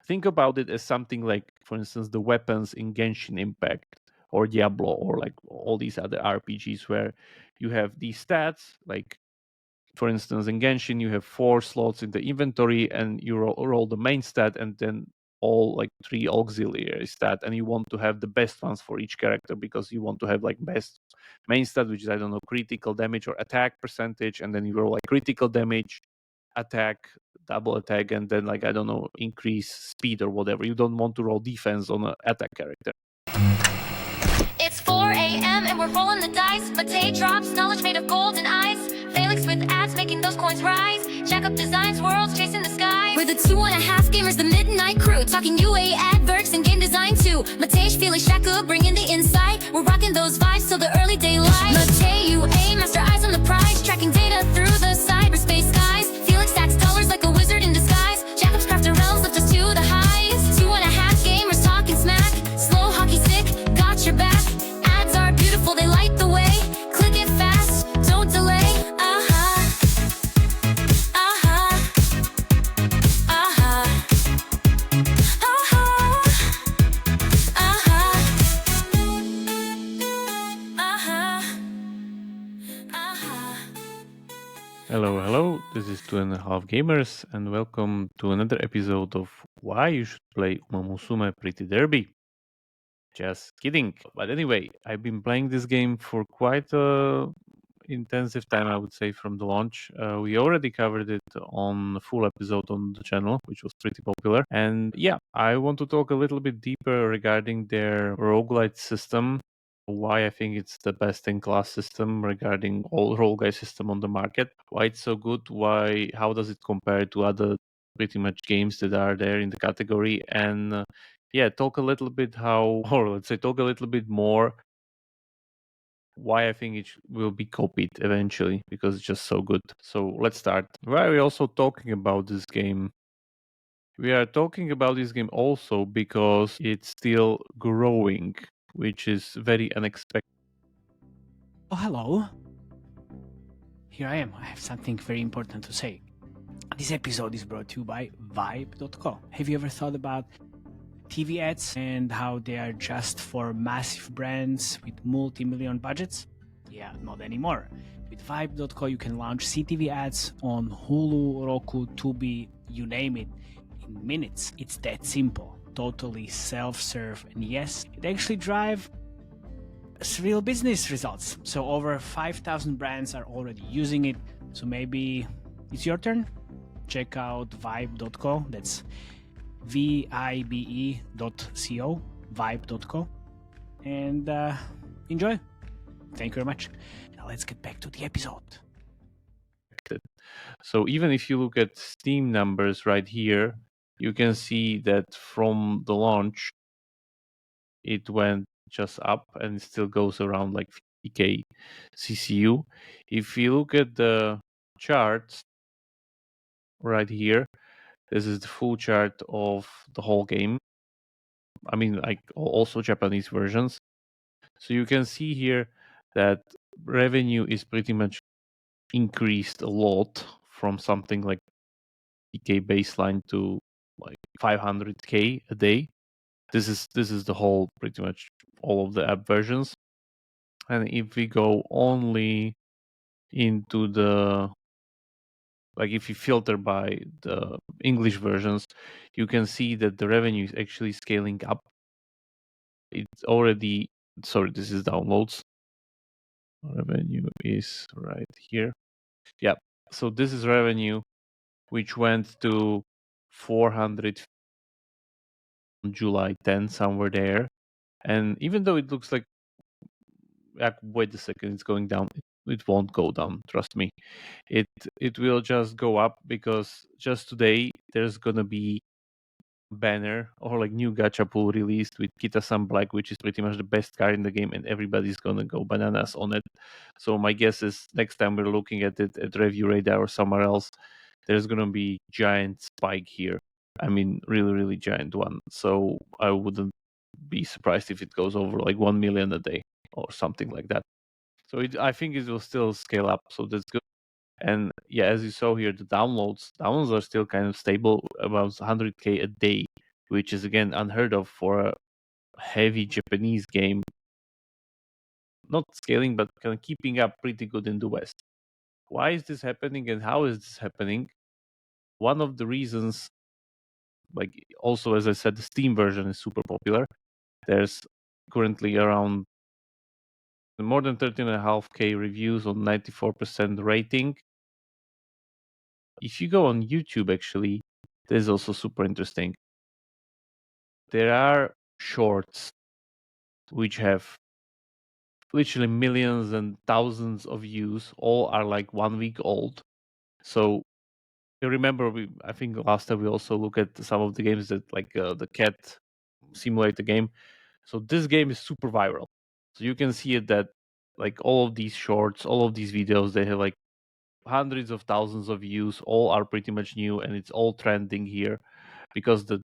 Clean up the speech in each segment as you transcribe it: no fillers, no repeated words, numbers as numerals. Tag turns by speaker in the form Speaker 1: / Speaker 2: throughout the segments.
Speaker 1: think about it as something like, for instance, the weapons in Genshin Impact or Diablo or like all these other RPGs where you have these stats. Like, for instance, in Genshin, you have 4 slots in the inventory and you roll the main stat and then all like 3 auxiliary stat, and you want to have the best ones for each character because you want to have like best main stat, which is, I don't know, critical damage or attack percentage, and then you roll like critical damage, attack, double attack, and then like, I don't know, increase speed or whatever. You don't want to roll defense on an attack character.
Speaker 2: It's 4 a.m. and we're rolling the dice. Mate drops knowledge made of gold and ice. Felix with ads making those coins rise. Jack up designs, worlds chasing the sky. We're the 2.5 gamers, the midnight crew. Talking UA adverts and game design too. Mate, Felix, Shaka bringing the insight. We're rocking those vibes till the early daylight. Mate, UA, master eyes on the prize. Tracking data through the cyberspace skies. Felix stacks dollars like a wizard in disguise. Jacob's crafted realms lift us to the highs. 2.5 gamers talking smack. Slow hockey stick, got your back. Ads are beautiful, they light the way. Click it fast, don't delay.
Speaker 1: Hello, this is 2.5 Gamers, and welcome to another episode of Why You Should Play Musume Pretty Derby. Just kidding. But anyway, I've been playing this game for quite a intensive time, I would say, from the launch. We already covered it on a full episode on the channel, which was pretty popular. And yeah, I want to talk a little bit deeper regarding their roguelite system, why I think it's the best in class system regarding all roguelite system on the market, why it's so good, how does it compare to other pretty much games that are there in the category, and yeah, talk a little bit talk a little bit more why I think it will be copied eventually because it's just so good. So let's start. Why are we also talking about this game? We are talking about this game also because it's still growing, which is very unexpected.
Speaker 3: Oh, hello. Here I am. I have something very important to say. This episode is brought to you by Vibe.co. Have you ever thought about TV ads and how they are just for massive brands with multi-million budgets? Yeah, not anymore. With Vibe.co, you can launch CTV ads on Hulu, Roku, Tubi, you name it, in minutes. It's that simple. Totally self-serve. And yes, it actually drives real business results. So over 5,000 brands are already using it. So maybe it's your turn. Check out vibe.co. That's vibe.co, vibe.co, and enjoy. Thank you very much. Now let's get back to the episode.
Speaker 1: So even if you look at Steam numbers right here, you can see that from the launch, it went just up and it still goes around like 50k CCU. If you look at the charts right here, this is the full chart of the whole game. I mean, like also Japanese versions. So you can see here that revenue is pretty much increased a lot from something like 50k baseline to like 500k a day. This is the whole, pretty much all of the app versions. And if we go only into the, like if you filter by the English versions, you can see that the revenue is actually scaling up. It's already, sorry, this is downloads. Revenue is right here. Yeah, so this is revenue which went to 400 on July 10, somewhere there. And even though it looks like, wait a second, it's going down. It won't go down, trust me. It will just go up because just today there's gonna be banner or like new gacha pool released with Kita-san Black, which is pretty much the best card in the game, and everybody's gonna go bananas on it. So my guess is next time we're looking at it at Review Radar or somewhere else, there's gonna be giant spike here. I mean, really, really giant one. So I wouldn't be surprised if it goes over like 1 million a day or something like that. So I think it will still scale up. So that's good. And yeah, as you saw here, the downloads are still kind of stable, about 100k a day. which is again unheard of for a heavy Japanese game. Not scaling, but kind of keeping up pretty good in the West. Why is this happening and how is this happening? One of the reasons, like also as I said, the Steam version is super popular. There's currently around more than 13.5K reviews on 94% rating. If you go on YouTube, actually, this is also super interesting. There are shorts which have literally millions and thousands of views. All are like 1 week old. So you remember, I think last time we also looked at some of the games that like the cat simulator game. So this game is super viral. So you can see it that like all of these shorts, all of these videos, they have like hundreds of thousands of views. All are pretty much new, and it's all trending here because the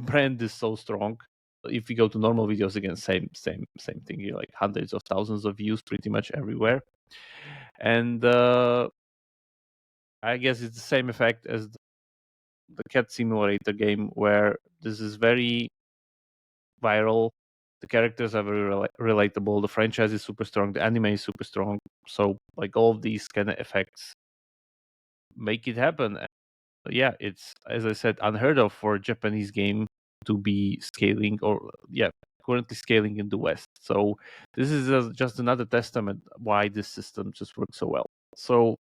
Speaker 1: brand is so strong. If we go to normal videos again, same thing here, like hundreds of thousands of views pretty much everywhere. And I guess it's the same effect as the cat simulator game, where this is very viral. The characters are very relatable. The franchise is super strong. The anime is super strong. So like all of these kind of effects make it happen. Yeah, it's, as I said, unheard of for a Japanese game to be scaling, or currently scaling in the West. So this is just another testament why this system just works so well. So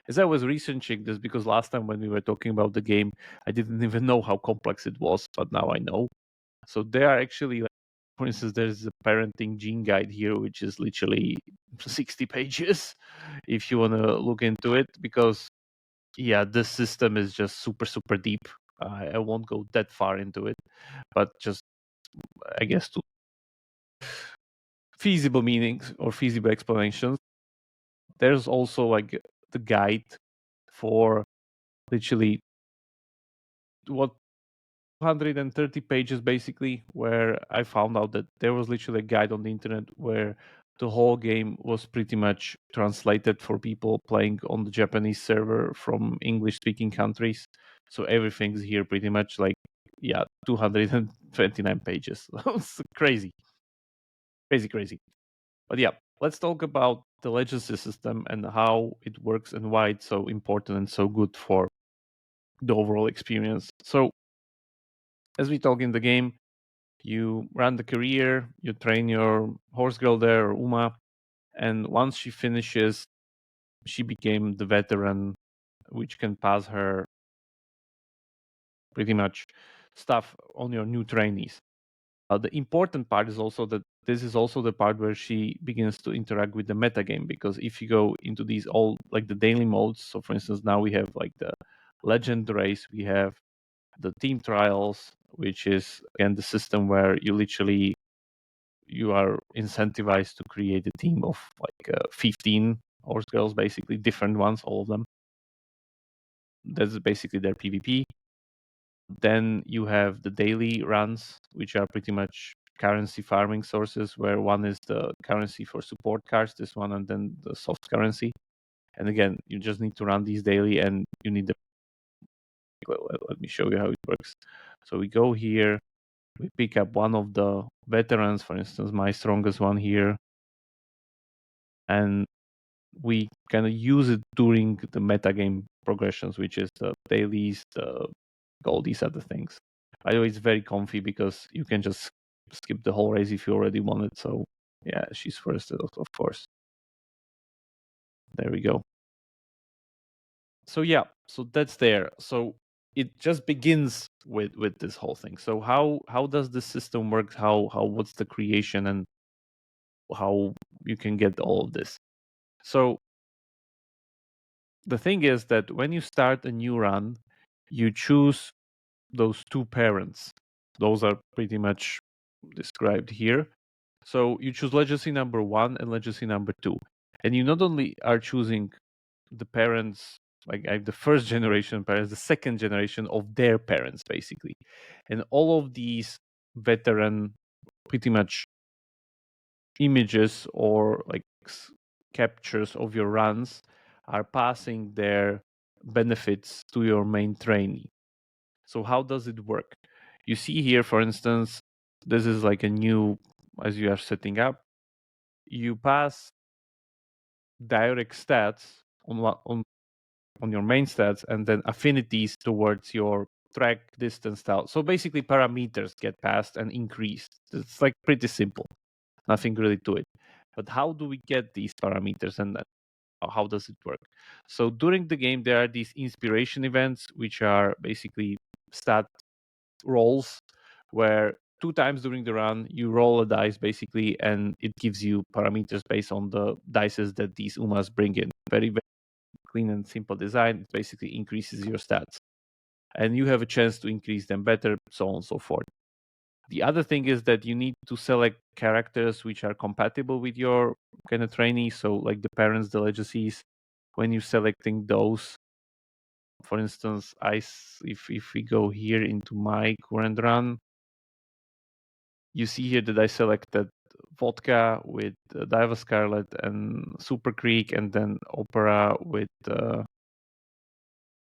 Speaker 1: as I was researching this, because last time when we were talking about the game, I didn't even know how complex it was, but now I know. So there are actually, like, for instance, there's a parenting gene guide here, which is literally 60 pages if you want to look into it, because yeah, this system is just super deep. I won't go that far into it, but just, I guess, to feasible meanings or feasible explanations. There's also like the guide for literally what 230 pages basically, where I found out that there was literally a guide on the internet where the whole game was pretty much translated for people playing on the Japanese server from English speaking countries. So everything's here pretty much, like, 229 pages. It's crazy. Crazy. But yeah, let's talk about the legacy system and how it works and why it's so important and so good for the overall experience. So as we talk in the game, you run the career, you train your horse girl there, or Uma, and once she finishes, she became the veteran, which can pass her pretty much stuff on your new trainees. The important part is also that this is also the part where she begins to interact with the metagame, because if you go into these all like the daily modes, so for instance, now we have like the legend race, we have the team trials, which is again the system where you are incentivized to create a team of like 15 horse girls, basically different ones, all of them. That's basically their PvP. Then you have the daily runs, which are pretty much currency farming sources, where one is the currency for support cards, this one, and then the soft currency. And again, you just need to run these daily, and you need the. Let me show you how it works. So we go here, we pick up one of the veterans, for instance, my strongest one here, and we kind of use it during the metagame progressions, which is the dailies, all these other things. By the way, it's very comfy because you can just skip the whole race if you already want it. So yeah, she's first, of course. There we go. So yeah, so that's there. So it just begins with this whole thing. So how does this system work? How what's the creation and how you can get all of this? So the thing is that when you start a new run, you choose those two parents. Those are pretty much described here. So you choose legacy number 1 and legacy number 2. And you not only are choosing the parents, like the first generation parents, the second generation of their parents, basically. And all of these veteran, pretty much images or like captures of your runs are passing their benefits to your main trainee. So how does it work? You see here, for instance, this is like a new, as you are setting up, you pass direct stats on your main stats and then affinities towards your track distance style. So basically parameters get passed and increased. It's like pretty simple. Nothing really to it. But how do we get these parameters and how does it work? So during the game, there are these inspiration events, which are basically stat rolls where 2 times during the run you roll a dice basically and it gives you parameters based on the dices that these umas bring in. Very, very clean and simple design. It basically increases your stats and you have a chance to increase them better, so on and so forth. The other thing is that you need to select characters which are compatible with your kind of trainee. So like the parents, the legacies, when you're selecting those, for instance, if we go here into my current run, you see here that I selected Vodka with Diva Scarlet and Super Creek, and then Opera with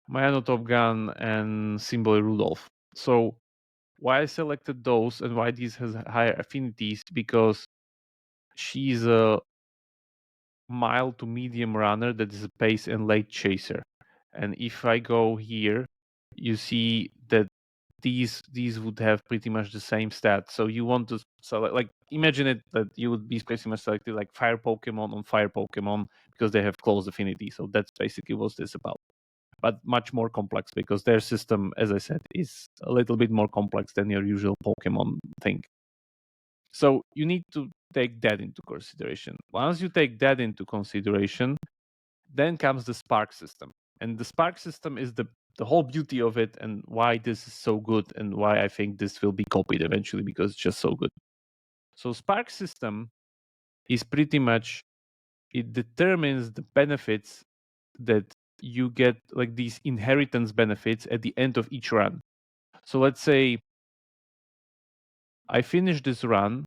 Speaker 1: Mayano Top Gun and Symbol Rudolph. So why I selected those and why these has higher affinities, because she's a mild to medium runner that is a pace and late chaser. And if I go here, you see that these would have pretty much the same stats. So you want to select, like, imagine it that you would be pretty much selected like fire Pokemon on fire Pokemon because they have close affinity. So that's basically what this about. But much more complex because their system, as I said, is a little bit more complex than your usual Pokemon thing. So you need to take that into consideration. Once you take that into consideration, then comes the Spark system. And the Spark system is the whole beauty of it and why this is so good and why I think this will be copied eventually because it's just so good. So Spark system is pretty much, it determines the benefits that you get, like these inheritance benefits at the end of each run. So let's say I finish this run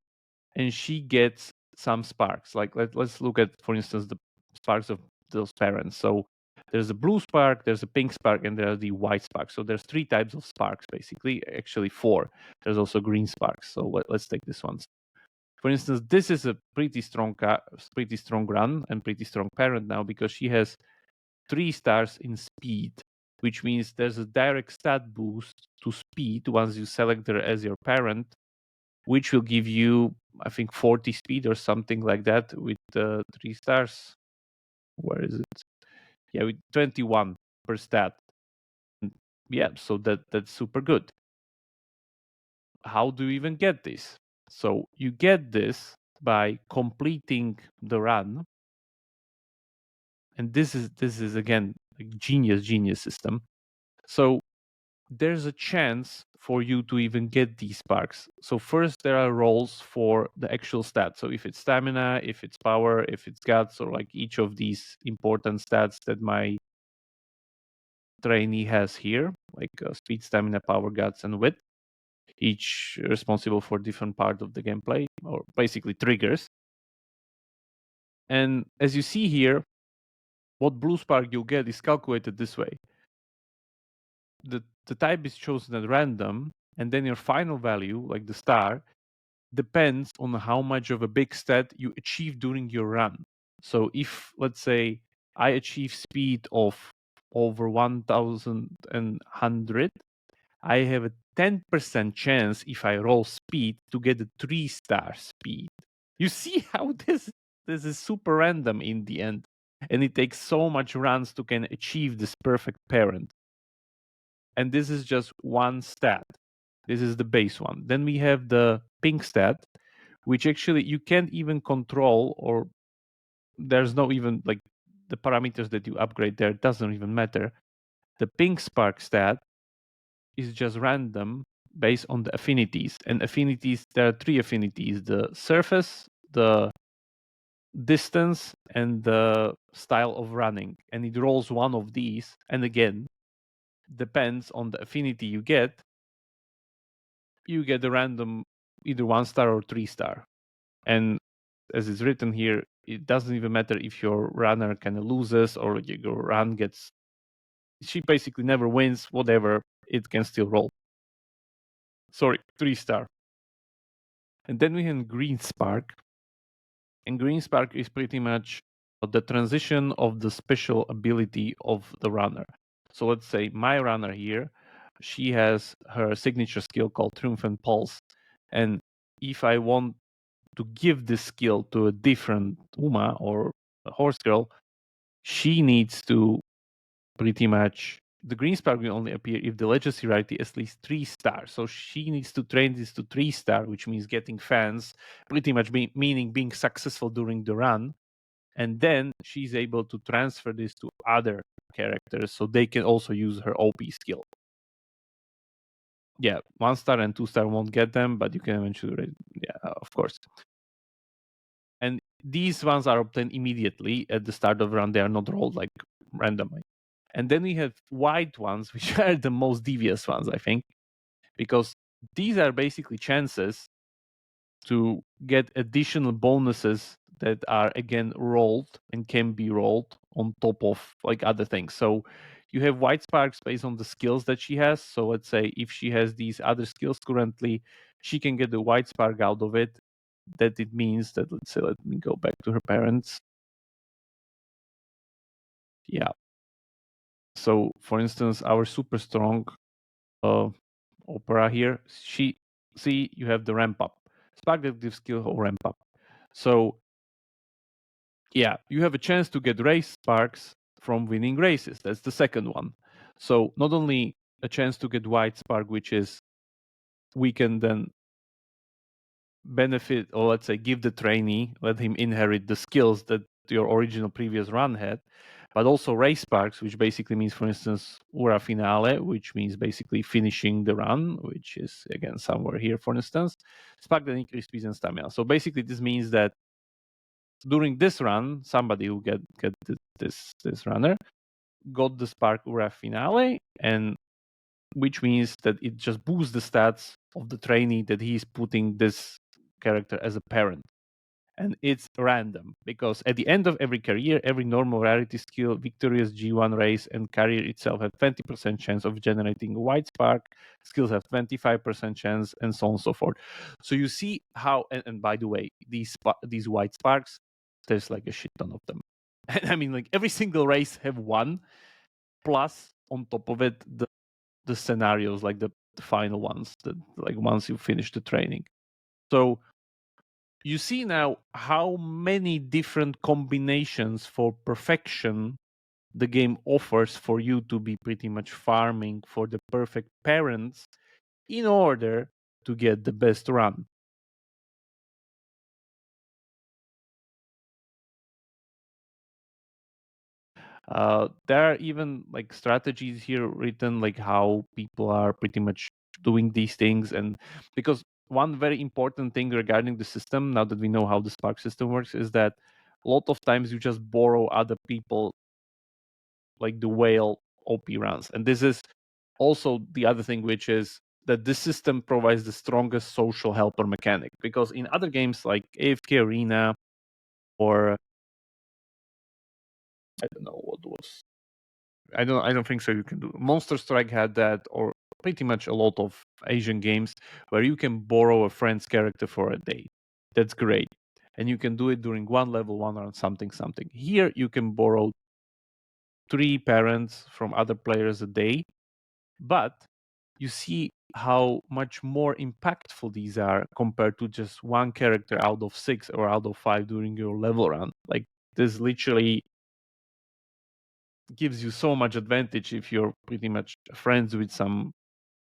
Speaker 1: and she gets some sparks. Like let's look at, for instance, the sparks of those parents. So there's a blue spark, there's a pink spark, and there's the white spark. So there's 3 types of sparks, basically. Actually 4. There's also green sparks. So let's take this one. For instance, this is a pretty strong run and pretty strong parent now because she has 3 stars in speed, which means there's a direct stat boost to speed once you select her as your parent, which will give you, I think, 40 speed or something like that with 3 stars. Where is it? Yeah, with 21 per stat. Yeah, so that's super good. How do you even get this? So you get this by completing the run. And this is again a genius system. So there's a chance for you to even get these sparks. So first there are rolls for the actual stats. So if it's stamina, if it's power, if it's guts, or like each of these important stats that my trainee has here, like speed, stamina, power, guts, and wit, each responsible for different part of the gameplay, or basically triggers. And as you see here, what blue spark you'll get is calculated this way. The type is chosen at random, and then your final value, like the star, depends on how much of a big stat you achieve during your run. So if, let's say, I achieve speed of over 1,100, I have a 10% chance if I roll speed to get a 3-star speed. You see how this is super random in the end, and it takes so much runs to can achieve this perfect parent. And this is just one stat. This is the base one. Then we have the pink stat, which actually you can't even control, or there's no even like the parameters that you upgrade there doesn't even matter. The pink spark stat is just random based on the affinities. And affinities, there are 3 affinities: the surface, the distance, and the style of running. And it rolls one of these. And again, depends on the affinity you get a random either 1-star or 3-star. And as it's written here, it doesn't even matter if your runner kind of loses or your run gets, she basically never wins, whatever. it can still roll. Sorry, 3-star. And then we have Green Spark. And Green Spark is pretty much the transition of the special ability of the runner. So let's say my runner here, she has her signature skill called Triumphant Pulse. And if I want to give this skill to a different Uma or a horse girl, she needs to pretty much, the green spark will only appear if the legacy rarity is at least 3 stars. So she needs to train this to 3 star, which means getting fans, pretty much meaning being successful during the run. And then she's able to transfer this to other characters so they can also use her OP skill. Yeah, 1 star and 2 star won't get them, but you can eventually, yeah, of course. And these ones are obtained immediately at the start of the run. They are not rolled like randomly. And then we have white ones, which are the most devious ones, I think, because these are basically chances to get additional bonuses that are again rolled and can be rolled on top of like other things. So you have white sparks based on the skills that she has. So let's say if she has these other skills currently, she can get the white spark out of it. That it means that, let's say, let me go back to her parents. Yeah. So for instance, our super strong opera here, you have the ramp up. Spark that gives skill or ramp up. So yeah, you have a chance to get race sparks from winning races. That's the second one. So not only a chance to get white spark, which is we can then benefit, or let's say give the trainee, let him inherit the skills that your original previous run had, but also race sparks, which basically means, for instance, ura finale, which means basically finishing the run, which is again somewhere here, for instance, spark that increase speed and stamina. So basically this means that during this run, somebody who get this runner got the spark ura finale, and which means that it just boosts the stats of the trainee that he's putting this character as a parent. And it's random because at the end of every career, every normal rarity skill, victorious G1 race, and career itself have 20% chance of generating a white spark. Skills have 25% chance, and so on and so forth. So you see how, and by the way, these white sparks, there's like a shit ton of them. And I mean, like every single race have one, plus on top of it, the scenarios, like the final ones, that like once you finish the training. So you see now how many different combinations for perfection the game offers for you to be pretty much farming for the perfect parents in order to get the best run. There are even like strategies here written, like how people are pretty much doing these things. And because one very important thing regarding the system, now that we know how the Spark system works, is that a lot of times you just borrow other people, like the whale OP runs. And this is also the other thing, which is that this system provides the strongest social helper mechanic. Because in other games like AFK Arena or I don't know what was, I don't think so. You can do Monster Strike had that, or pretty much a lot of Asian games where you can borrow a friend's character for a day. That's great, and you can do it during one level, one or something. Here you can borrow 3 parents from other players a day, but you see how much more impactful these are compared to just one character out of 6 or out of 5 during your level run. Like this literally gives you so much advantage if you're pretty much friends with some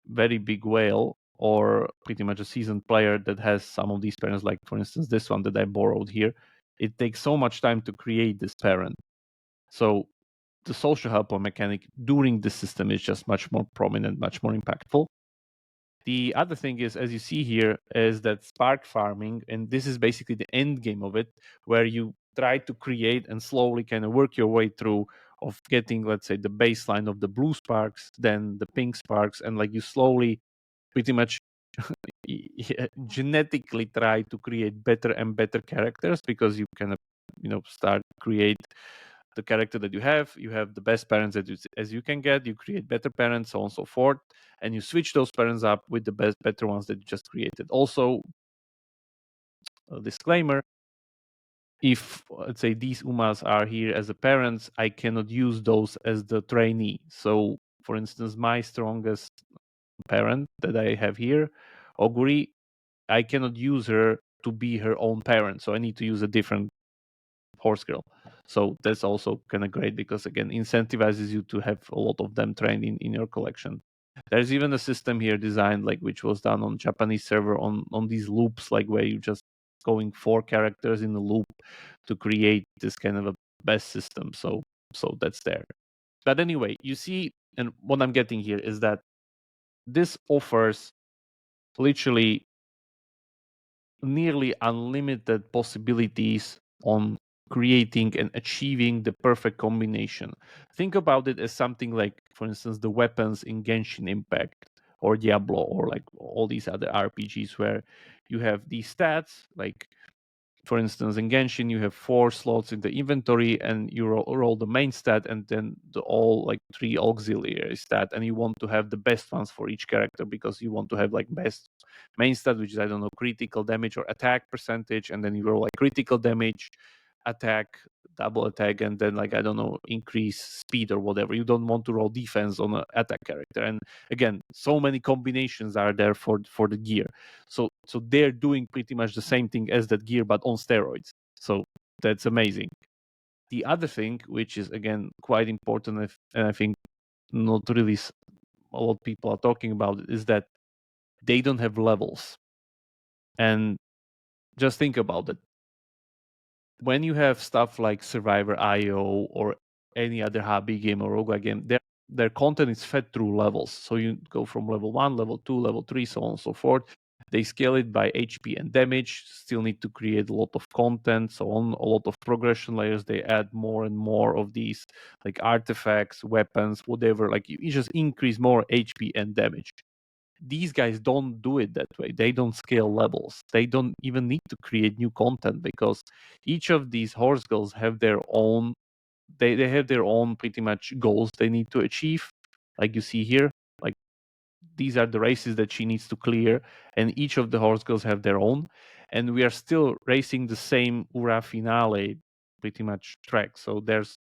Speaker 1: very big whale or pretty much a seasoned player that has some of these parents, like for instance this one that I borrowed here. It takes so much time to create this parent. So the social helper mechanic during the system is just much more prominent, much more impactful. The other thing is, as you see here, is that spark farming, and this is basically the end game of it, where you try to create and slowly kind of work your way through of getting, let's say, the baseline of the blue sparks, then the pink sparks, and like you slowly pretty much genetically try to create better and better characters, because you can start create the character that you have the best parents that as you can get, you create better parents, so on and so forth, and you switch those parents up with the better ones that you just created. Also, a disclaimer, if let's say these Umas are here as the parents, I cannot use those as the trainee. So for instance, my strongest parent that I have here, Oguri, I cannot use her to be her own parent, so I need to use a different horse girl. So that's also kind of great because again incentivizes you to have a lot of them trained in your collection. There's even a system here designed like which was done on Japanese server on these loops, like where you just going 4 characters in a loop to create this kind of a best system. So that's there. But anyway, you see, and what I'm getting here is that this offers literally nearly unlimited possibilities on creating and achieving the perfect combination. Think about it as something like, for instance, the weapons in Genshin Impact or Diablo or like all these other RPGs where you have these stats like, for instance, in Genshin, you have 4 slots in the inventory, and you roll the main stat, and then the all like 3 auxiliary stat, and you want to have the best ones for each character because you want to have like best main stat, which is I don't know critical damage or attack percentage, and then you roll like critical damage, attack, double attack, and then like I don't know increase speed or whatever. You don't want to roll defense on an attack character, and again, so many combinations are there for the gear. So they're doing pretty much the same thing as that gear, but on steroids. So that's amazing. The other thing, which is again quite important, and I think not really a lot of people are talking about it, is that they don't have levels. And just think about it. When you have stuff like Survivor IO or any other hobby game or roguelike game, their content is fed through levels. So you go from level 1, level 2, level 3, so on and so forth. They scale it by HP and damage, still need to create a lot of content, so on, a lot of progression layers. They add more and more of these like artifacts, weapons, whatever. Like you just increase more HP and damage. These guys don't do it that way. They don't scale levels. They don't even need to create new content because each of these horse girls have their own, they have their own pretty much goals they need to achieve. Like you see here, like these are the races that she needs to clear, and each of the horse girls have their own. And we are still racing the same Ura finale pretty much track. So there's,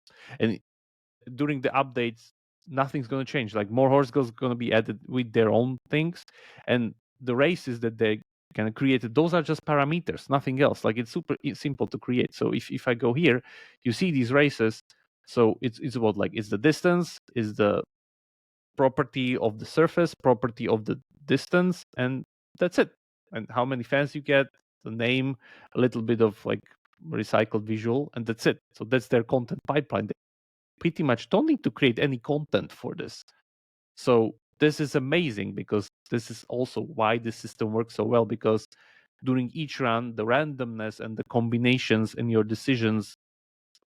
Speaker 1: and during the updates, nothing's going to change. Like more horse girls going to be added with their own things, and the races that they kind of created, those are just parameters, nothing else. Like it's super simple to create. So if I go here, you see these races. So it's about like it's the distance, is the property of the surface, property of the distance, and that's it. And how many fans you get, the name, a little bit of like recycled visual, and that's it. So that's their content pipeline. They pretty much don't need to create any content for this. So this is amazing because this is also why the system works so well, because during each run, the randomness and the combinations in your decisions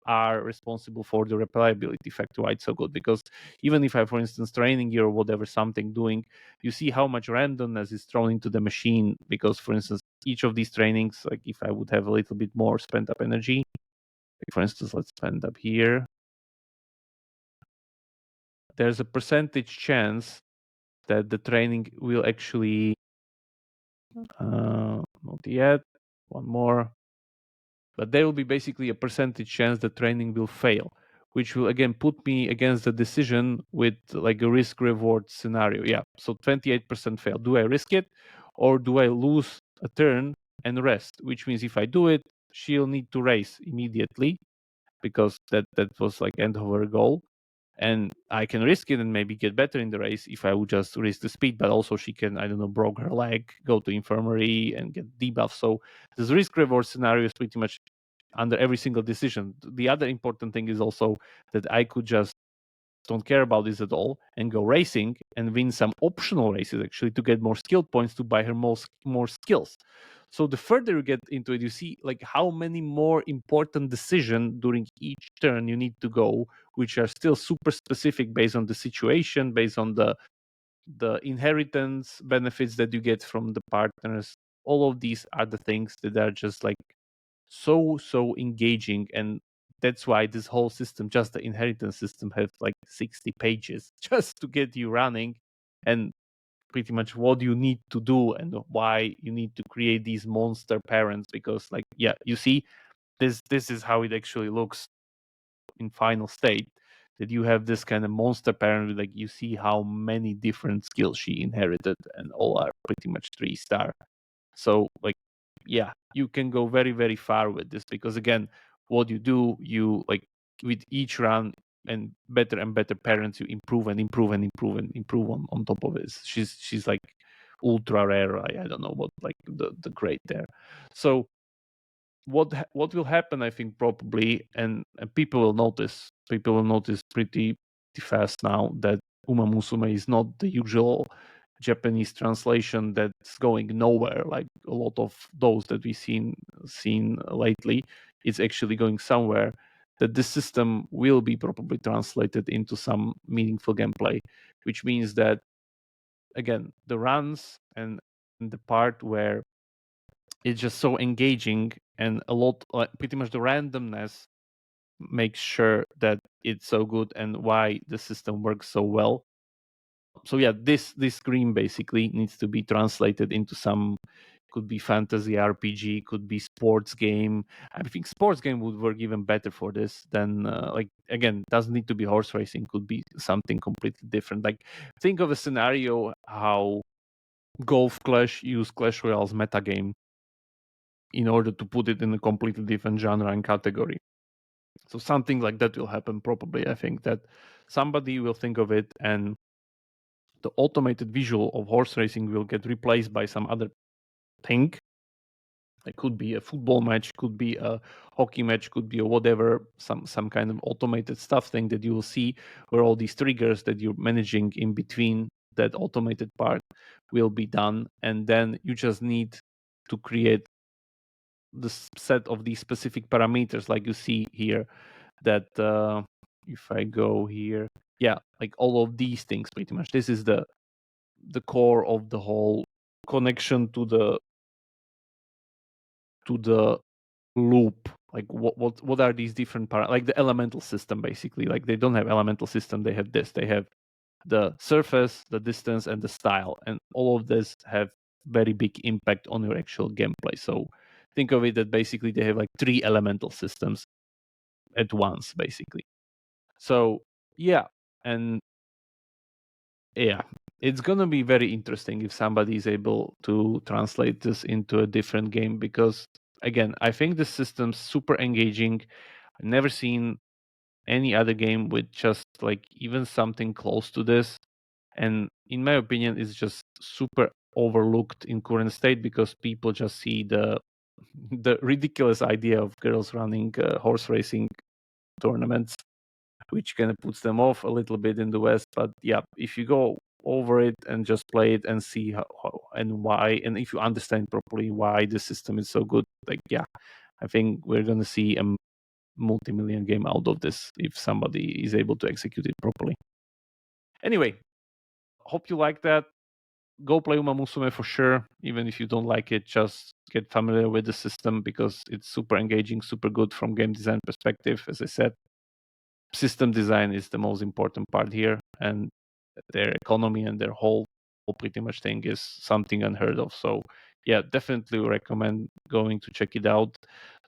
Speaker 1: are responsible for the replayability factor. Why it's so good, because even if I, for instance, training gear or whatever something doing, you see how much randomness is thrown into the machine. Because, for instance, each of these trainings, like if I would have a little bit more spent up energy, like for instance, let's spend up here. There's a percentage chance that the training will actually, not yet, one more, but there will be basically a percentage chance the training will fail, which will again put me against the decision with like a risk reward scenario. Yeah, so 28% fail. Do I risk it or do I lose a turn and rest? Which means if I do it, she'll need to race immediately because that was like end of her goal. And I can risk it and maybe get better in the race if I would just risk the speed, but also she can, I don't know, broke her leg, go to infirmary and get debuff. So this risk reward scenario is pretty much under every single decision. The other important thing is also that I could just don't care about this at all and go racing and win some optional races actually to get more skill points to buy her more skills. So the further you get into it, you see like how many more important decisions during each turn you need to go, which are still super specific based on the situation, based on the inheritance benefits that you get from the partners. All of these are the things that are just like so engaging, and that's why this whole system, just the inheritance system, has like 60 pages just to get you running, and pretty much what you need to do and why you need to create these monster parents. Because like, yeah, you see, this is how it actually looks in final state, that you have this kind of monster parent. Like, you see how many different skills she inherited, and all are pretty much 3-star. So like, yeah, you can go very, very far with this, because again, what you do, you like, with each run and better parents, you improve and improve and improve and improve on top of it. She's like ultra rare. I don't know what, like the grade there. So what will happen, I think, probably, and people will notice pretty fast now, that Umamusume is not the usual Japanese translation that's going nowhere, like a lot of those that we've seen lately. It's actually going somewhere, that the system will be probably translated into some meaningful gameplay, which means that, again, the runs and the part where it's just so engaging, and a lot, like pretty much the randomness makes sure that it's so good, and why the system works so well. So yeah, this screen basically needs to be translated into some, could be fantasy RPG, could be sports game. I think sports game would work even better for this than like, again, doesn't need to be horse racing, could be something completely different. Like, think of a scenario how Golf Clash used Clash Royale's metagame in order to put it in a completely different genre and category. So something like that will happen probably. I think that somebody will think of it, and the automated visual of horse racing will get replaced by some other thing. It could be a football match, could be a hockey match, could be a whatever, some kind of automated stuff thing that you will see, where all these triggers that you're managing in between that automated part will be done, and then you just need to create the set of these specific parameters, like you see here, that if I go here, yeah, like all of these things, pretty much this is the core of the whole connection to the loop. Like, what are these different like the elemental system, basically. Like, they don't have elemental system, they have this, they have the surface, the distance, and the style, and all of this have very big impact on your actual gameplay. So think of it that basically they have like 3 elemental systems at once, basically. So yeah, and yeah, it's gonna be very interesting if somebody is able to translate this into a different game, because again, I think the system's super engaging. I've never seen any other game with just like even something close to this, and in my opinion, it's just super overlooked in current state, because people just see the ridiculous idea of girls running horse racing tournaments, which kind of puts them off a little bit in the West. But yeah, if you go over it and just play it and see how and why, and if you understand properly why the system is so good, like, yeah, I think we're gonna see a multi-million game out of this if somebody is able to execute it properly. Anyway, hope you like that. Go play Umamusume for sure. Even if you don't like it, just get familiar with the system, because it's super engaging, super good from game design perspective. As I said, system design is the most important part here, and their economy and their whole pretty much thing is something unheard of. So yeah, definitely recommend going to check it out.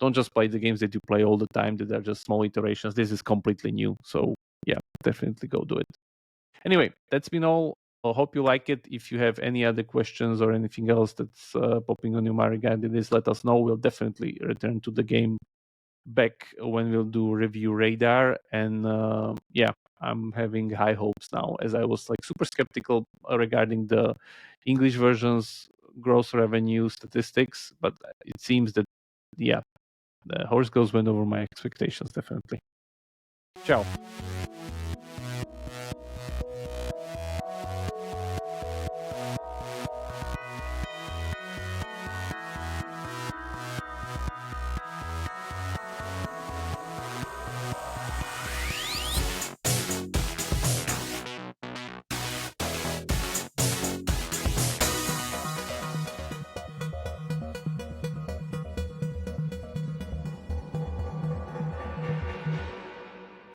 Speaker 1: Don't just play the games that you play all the time, that are just small iterations. This is completely new. So yeah, definitely go do it. Anyway, that's been all. I hope you like it. If you have any other questions or anything else that's popping on your mind regarding this, let us know. We'll definitely return to the game back when we'll do review radar. And yeah, I'm having high hopes now, as I was like super skeptical regarding the English version's gross revenue statistics, but it seems that, yeah, the horse goes went over my expectations, definitely. Ciao.